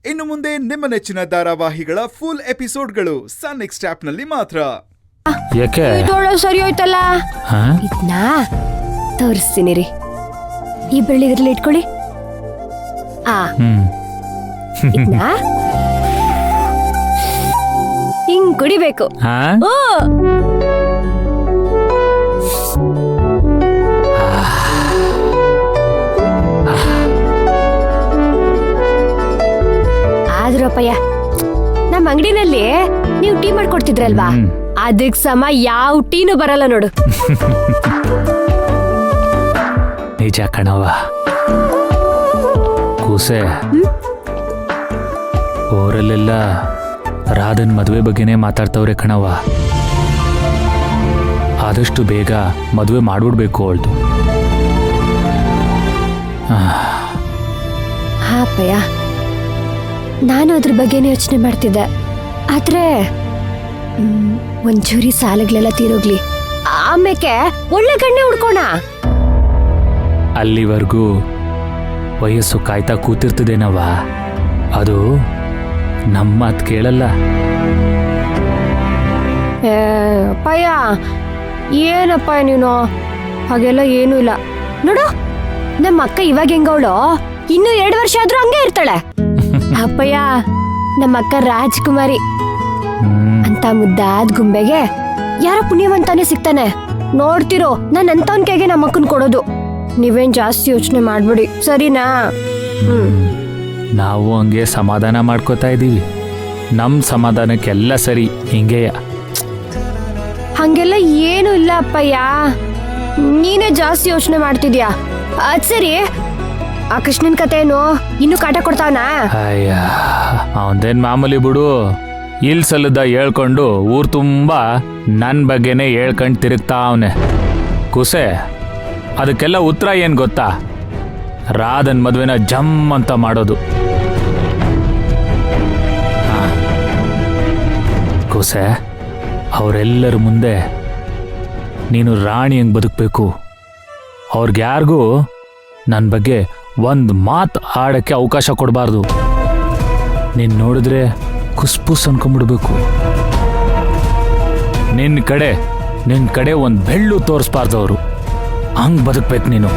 ಇನ್ನು ಮುಂದೆ ನಿಮ್ಮ ನೆಚ್ಚಿನ ಧಾರಾವಾಹಿಗಳ ಫುಲ್ ಎಪಿಸೋಡ್ಗಳು ಸನ್ ನೆಕ್ಸ್ಟ್ ಆಪ್ ನಲ್ಲಿ ಮಾತ್ರ. ಯಾಕೆ ಸರಿ ಹೋಯ್ತಲ್ಲ, ಇದನ್ನ ತೋರಿಸ್ತೀನಿ ರೀ. ಈ ಬೆಳ್ಳಿ ಇದ್ರಲ್ಲಿ ಇಟ್ಕೊಳ್ಳಿ. ಇದನ್ನ ಹಿಂಗ್ ಕುಡಿಬೇಕು. ಆದ್ರಪ್ಪಯ್ಯ, ನಮ್ಮ ಅಂಗಡಿನಲ್ಲಿ ನೀವು ಟೀ ಮಾಡ್ಕೊಡ್ತಿದ್ರಲ್ವಾ, ಅದಕ್ ಸಮ ಯಾವ ಟೀನು ಬರಲ್ಲ ನೋಡು. ನಿಜ ಕಣವ ಕೂಸೆ, ಊರಲ್ಲೆಲ್ಲ ರಾಧನ್ ಮದುವೆ ಬಗ್ಗೆನೇ ಮಾತಾಡ್ತವ್ರೆ ಕಣವ. ಆದಷ್ಟು ಬೇಗ ಮದುವೆ ಮಾಡ್ಬಿಡ್ಬೇಕು ಅವಳ್ದು. ಹಾಪಯ್ಯ, ನಾನು ಅದ್ರ ಬಗ್ಗೆನೇ ಯೋಚನೆ ಮಾಡ್ತಿದ್ದೆ. ಆದ್ರೆ ಒಂಚೂರಿ ಸಾಲಗಳೆಲ್ಲ ತೀರೋಗ್ಲಿ, ಆಮೇಲೆ ಒಳ್ಳೆ ಗಣ್ಣೆ ಹುಡ್ಕೋಣ. ಅಲ್ಲಿವರೆಗೂ ವಯಸ್ಸು ಕಾಯ್ತಾ ಕೂತಿರ್ತದೇನವ, ಅದು ನಮ್ಮ ಮಾತು ಕೇಳಲ್ಲ. ಅಪ್ಪಯ್ಯ, ಏನಪ್ಪ ನೀನು, ಹಾಗೆಲ್ಲ ಏನೂ ಇಲ್ಲ ನೋಡು. ನಮ್ಮ ಅಕ್ಕ ಇವಾಗ ಹೆಂಗವಳು, ಇನ್ನೂ 2 ವರ್ಷ ಆದ್ರೂ ಹಂಗೆ ಇರ್ತಾಳೆ. ಅಪ್ಪಯ್ಯ, ನಮ್ಮ ಅಕ್ಕ ರಾಜ್ಕುಮಾರಿ ಅಂತ ಮುದ್ದಾದ ಗುಂಬೆಗೆ ಯಾರ ಪುಣ್ಯವಂತಾನೆ ಸಿಗ್ತಾನೆ. ನೋಡ್ತಿರೋ, ನಾನು ಅಂತವನ್ ಕೈಗೆ ನಮ್ಮ ಅಕ್ಕನ್ ಕೊಡೋದು. ನೀವೇನ್ ಜಾಸ್ತಿ ಯೋಚನೆ ಮಾಡ್ಬಿಡಿ, ಸರಿನಾ? ನಾವು ಹಂಗೆ ಸಮಾಧಾನ ಮಾಡ್ಕೋತಾ ಇದೀವಿ. ನಮ್ ಸಮಾಧಾನಕ್ಕೆಲ್ಲ ಸರಿ ಹಿಂಗೆಯ. ಹಂಗೆಲ್ಲ ಏನು ಇಲ್ಲ ಅಪ್ಪಯ್ಯ, ನೀನೇ ಜಾಸ್ತಿ ಯೋಚನೆ ಮಾಡ್ತಿದ್ಯಾ. ಅದ್ ಸರಿ, ಆ ಕೃಷ್ಣನ್ ಕತೆ ಏನು, ಇನ್ನು ಕಾಟ ಕೊಡ್ತಾವನಾ? ಅಯ್ಯ, ಅವನ್ದೇನ್ ಮಾಮೂಲಿ ಬಿಡು. ಇಲ್ ಸಲ್ಲದ ಹೇಳ್ಕೊಂಡು ಊರ್ ತುಂಬಾ ನನ್ ಬಗ್ಗೆನೆ ಹೇಳ್ಕೊಂಡ್ ತಿರುಗ್ತಾ ಅವನೆ. ಕುಸೆ, ಅದಕ್ಕೆಲ್ಲ ಉತ್ತರ ಏನ್ ಗೊತ್ತಾ? ರಾಧನ್ ಮದ್ವೆನ ಜಮ್ ಅಂತ ಮಾಡೋದು. ಕುಸೆ, ಅವರೆಲ್ಲರ ಮುಂದೆ ನೀನು ರಾಣಿ ಹಂಗ್ ಬದುಕಬೇಕು. ಅವ್ರಿಗ್ಯಾರಿಗೂ ನನ್ನ ಬಗ್ಗೆ ಒಂದು ಮಾತು ಆಡಕ್ಕೆ ಅವಕಾಶ ಕೊಡಬಾರ್ದು. ನೀನು ನೋಡಿದ್ರೆ ಕುಸ್ಪುಸ್ ಅನ್ಕೊಂಡ್ಬಿಡ್ಬೇಕು. ನಿನ್ನ ಕಡೆ ಒಂದು ಬೆಳ್ಳು ತೋರಿಸ್ಬಾರ್ದು ಅವರು. ಹಂಗೆ ಬದುಕಬೇಕು ನೀನು,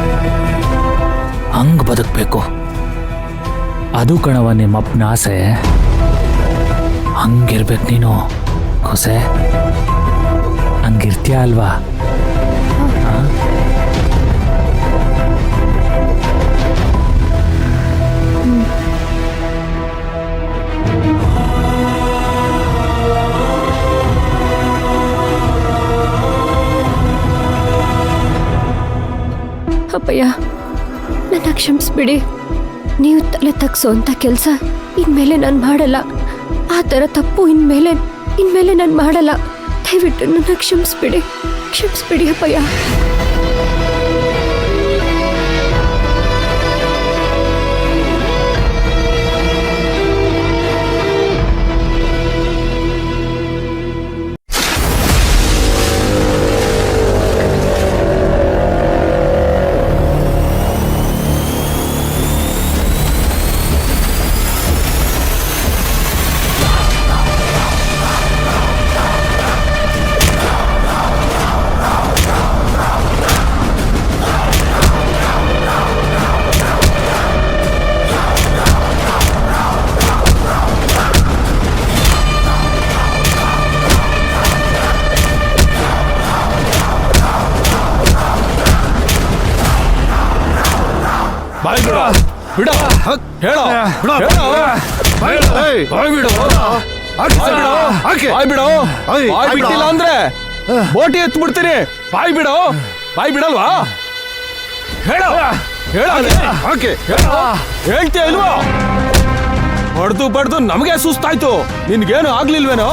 ಹಂಗೆ ಬದುಕಬೇಕು. ಅದು ಕಣವ ನಿಮ್ಮಪ್ಪನ ಆಸೆ. ಹಂಗಿರ್ಬೇಕು ನೀನು ಕುಸೆ, ಹಂಗಿರ್ತೀಯ ಅಲ್ವಾ? ಅಪ್ಪಯ್ಯ, ನನ್ನ ಕ್ಷಮಿಸ್ಬಿಡಿ. ನೀವು ತಲೆ ತಗ್ಸೋಂಥ ಕೆಲಸ ಇನ್ಮೇಲೆ ನಾನು ಮಾಡಲ್ಲ. ಆ ಥರ ತಪ್ಪು ಇನ್ಮೇಲೆ ನಾನು ಮಾಡಲ್ಲ. ದಯವಿಟ್ಟು ನನ್ನ ಕ್ಷಮಿಸ್ಬಿಡಿ ಅಪ್ಪಯ್ಯ. ಅಂದ್ರೆ ಬೋಟಿ ಎತ್ ಬಿಡ್ತೀನಿ. ಬಾಯ್ ಬಿಡಲ್ವಾ? ಹೇಳ್ತೀಯ ಇಲ್ವಾ? ಬಡ್ದು ನಮಗೆ ಸುಸ್ತಾಯ್ತು. ನಿನ್ಗೇನು ಆಗ್ಲಿಲ್ವೇನೋ?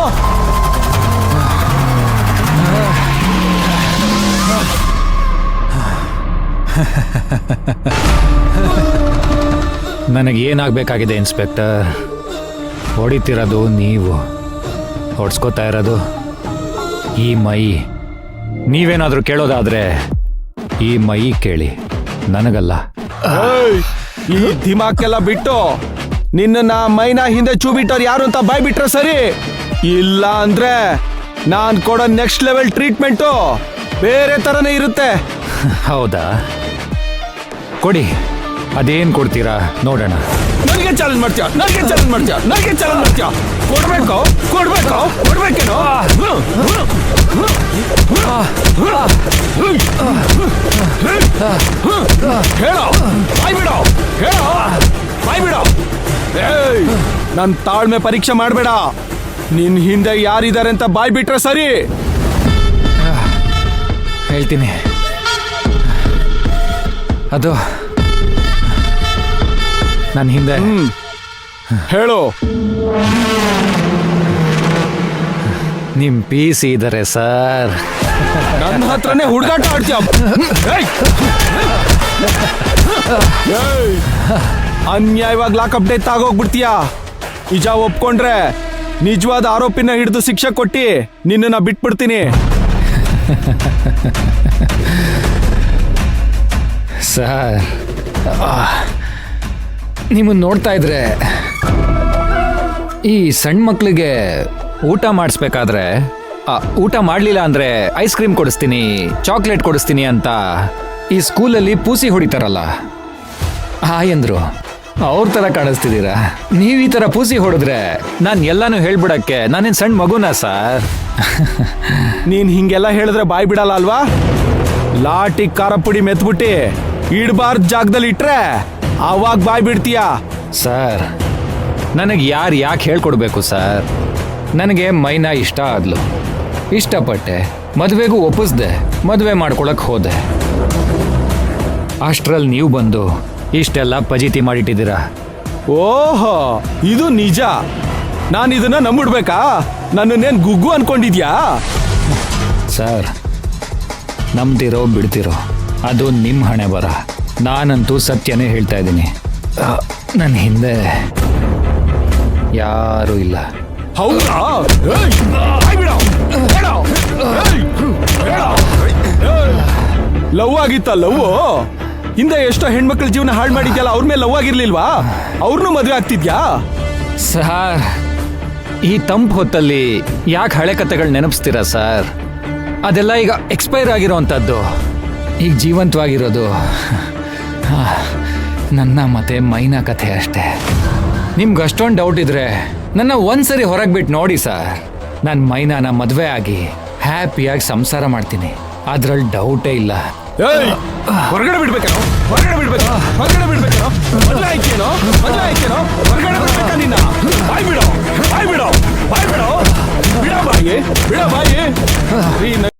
ನನಗೇನಾಗಬೇಕಾಗಿದೆ ಇನ್ಸ್ಪೆಕ್ಟರ್? ಹೊಡಿತಿರೋದು ನೀವು, ಹೊಡ್ಸ್ಕೋತಾ ಇರೋದು ಈ ಮೈ. ನೀವೇನಾದರೂ ಕೇಳೋದಾದ್ರೆ ಈ ಮೈ ಕೇಳಿ, ನನಗಲ್ಲ. ಈ ದಿಮಾಕೆಲ್ಲ ಬಿಟ್ಟು ನಿನ್ನ ಮೈನಾ ಹಿಂದೆ ಚೂ ಬಿಟ್ಟವ್ರು ಯಾರು ಅಂತ ಬಾಯ್ ಬಿಟ್ರೆ ಸರಿ, ಇಲ್ಲ ಅಂದ್ರೆ ನಾನ್ ಕೊಡೋ ನೆಕ್ಸ್ಟ್ ಲೆವೆಲ್ ಟ್ರೀಟ್ಮೆಂಟು ಬೇರೆ ತರನೇ ಇರುತ್ತೆ. ಹೌದಾ, ಕೊಡಿ. ಅದೇನ್ ಕೊಡ್ತೀರಾ ನೋಡೋಣ. ನನಗೆ ಚಾಲೆಂಜ್ ಮಾಡ್ತೀಯ, ನನಗೆ ಚಾಲೆಂಜ್ ಮಾಡ್ತೀಯ, ನನಗೆ ಚಾಲೆಂಜ್ ಮಾಡ್ತೀಯ. ಕೊಡ್ಬೇಕು ಕೊಡ್ಬೇಕು ಕೊಡ್ಬೇಕೇನೋ. ಹೇಳೋ ಬಾಯ್ ಬಿಡೋ, ಹೇಳೋ ಬಾಯ್ ಬಿಡೋ. ಏಯ್, ನನ್ ತಾಳ್ಮೆ ಪರೀಕ್ಷೆ ಮಾಡಬೇಡ. ನಿನ್ ಹಿಂದೆ ಯಾರಿದ್ದಾರೆ ಅಂತ ಬಾಯ್ ಬಿಟ್ರೆ ಸರಿ. ಹೇಳ್ತೀನಿ. ಅದು ನನ್ನ ಹಿಂದೆ ಹೇಳು. ನಿಮ್ PC ಇದ್ದಾರೆ ಸರ್. ನನ್ನ ಹತ್ರನೇ ಹುಡುಗಾಟ ಆಡ್ತೀಯ. ಅನ್ಯಾಯವಾಗಿ ಲಾಕಪ್ ಡೆತ್ ಆಗೋಗ್ಬಿಡ್ತೀಯ. ನಿಜ ಒಪ್ಕೊಂಡ್ರೆ ನಿಜವಾದ ಆರೋಪಿನ ಹಿಡಿದು ಶಿಕ್ಷೆ ಕೊಟ್ಟಿ ನಿನ್ನನ್ನ ಬಿಟ್ಬಿಡ್ತೀನಿ. ಸರ್, ನಿಮ್ಮನ್ನ ನೋಡ್ತಾ ಇದ್ರೆ ಈ ಸಣ್ಣ ಮಕ್ಳಿಗೆ ಊಟ ಮಾಡಿಸ್ಬೇಕಾದ್ರೆ ಊಟ ಮಾಡಲಿಲ್ಲ ಅಂದ್ರೆ ಐಸ್ ಕ್ರೀಮ್ ಕೊಡಿಸ್ತೀನಿ, ಚಾಕ್ಲೇಟ್ ಕೊಡಿಸ್ತೀನಿ ಅಂತ ಈ ಸ್ಕೂಲಲ್ಲಿ ಪೂಸಿ ಹೊಡಿತಾರಲ್ಲ, ಹಾಯಂದ್ರು ಅವ್ರ ಥರ ಕಾಣಿಸ್ತಿದ್ದೀರಾ. ನೀವು ಈ ಥರ ಪೂಸಿ ಹೊಡೆದ್ರೆ ನಾನು ಎಲ್ಲಾನು ಹೇಳ್ಬಿಡಕ್ಕೆ ನಾನೇನು ಸಣ್ಣ ಮಗುನಾ ಸರ್? ನೀನ್ ಹಿಂಗೆಲ್ಲ ಹೇಳಿದ್ರೆ ಬಾಯ್ ಬಿಡಲ್ಲ ಅಲ್ವಾ? ಲಾಟಿ ಖಾರ ಪುಡಿ ಮೆತ್ಬಿಟ್ಟಿ ಇಡ್ಬಾರ್ದು ಜಾಗದಲ್ಲಿ ಇಟ್ರೆ ಅವಾಗ ಬಾಯ್ ಬಿಡ್ತೀಯ. ಸರ್, ನನಗೆ ಯಾರು ಯಾಕೆ ಹೇಳ್ಕೊಡ್ಬೇಕು ಸರ್? ನನಗೆ ಮೈನಾ ಇಷ್ಟ ಆದ್ಲು, ಇಷ್ಟಪಟ್ಟೆ, ಮದುವೆಗೂ ಒಪ್ಪಿಸ್ದೆ, ಮದುವೆ ಮಾಡ್ಕೊಳಕ್ ಹೋದೆ. ಅಷ್ಟ್ರಲ್ಲಿ ನೀವು ಬಂದು ಇಷ್ಟೆಲ್ಲ ಪಜೀತಿ ಮಾಡಿಟ್ಟಿದ್ದೀರಾ. ಓಹೋ, ಇದು ನಿಜ. ನಾನು ಇದನ್ನ ನಂಬಿಡ್ಬೇಕಾ? ನನ್ನನ್ನೇನ್ ಗುಗ್ಗು ಅನ್ಕೊಂಡಿದ್ಯಾ? ಸರ್, ನಂಬ್ತಿರೋ ಬಿಡ್ತಿರೋ ಅದು ನಿಮ್ಮ ಹಣೆ ಬರ. ನಾನಂತೂ ಸತ್ಯನೇ ಹೇಳ್ತಾ ಇದ್ದೀನಿ. ನನ್ನ ಹಿಂದೆ ಯಾರೂ ಇಲ್ಲ. ಹೌದಾ? ಏಯ್, ಬಾಯ್ ಬಿಡು. ಹೇಳು. ಏಯ್, ಹೇಳು. ಏಯ್. ಲವ್ ಆಗಿತ್ತ? ಲವ್ ಹಿಂದೆ ಎಷ್ಟೋ ಹೆಣ್ಮಕ್ಳ ಜೀವನ ಹಾಳು ಮಾಡಿದ್ಯಲ್ಲ, ಅವ್ರ ಮೇಲೆ ಲವ್ ಆಗಿರ್ಲಿಲ್ವಾ? ಅವ್ರನ್ನೂ ಮದುವೆ ಆಗ್ತಿದ್ಯಾ? ಸರ್, ಈ ತಂಪು ಹೊತ್ತಲ್ಲಿ ಯಾಕೆ ಹಳೆ ಕಥೆಗಳು ನೆನಪಿಸ್ತೀರಾ ಸರ್? ಅದೆಲ್ಲ ಈಗ ಎಕ್ಸ್ಪೈರ್ ಆಗಿರೋವಂಥದ್ದು. ಈಗ ಜೀವಂತವಾಗಿರೋದು ನನ್ನ ಮತ್ತೆ ಮೈನಾ ಕಥೆ ಅಷ್ಟೇ. ನಿಮ್ಗೆ ಅಷ್ಟೊಂದು ಡೌಟ್ ಇದ್ರೆ ನನ್ನ ಒಂದ್ಸರಿ ಹೊರಗೆ ಬಿಟ್ಟು ನೋಡಿ ಸರ್. ನಾನು ಮೈನಾನ ಮದುವೆ ಆಗಿ ಹ್ಯಾಪಿಯಾಗಿ ಸಂಸಾರ ಮಾಡ್ತೀನಿ, ಅದ್ರಲ್ಲಿ ಡೌಟೇ ಇಲ್ಲ. ಏಯ್, ಹೊರಗಡೆ ಬಿಡ್ಬೇಕೇನೋ? ಹೊರಗಡೆ ಬಿಡ್ಬೇಕು, ಹೊರಗಡೆ ಬಿಡ್ಬೇಕೇನೋ? ಮದ್ವೆ ಆಯ್ಕೇನೋ? ಮದ್ವೆ ಆಯ್ಕೇನೋ? ಹೊರಗಡೆ ಬಿಡ್ಬೇಕಾ ನಿನ್ನ? ಬಾಯ್ ಬಿಡೋ, ಬಾಯ್ ಬಿಡೋ, ಬಾಯ್ ಬಿಡೋ, ಬಿಡ ಬಾಯಿ, ಬಿಡ ಬಾಯಿ.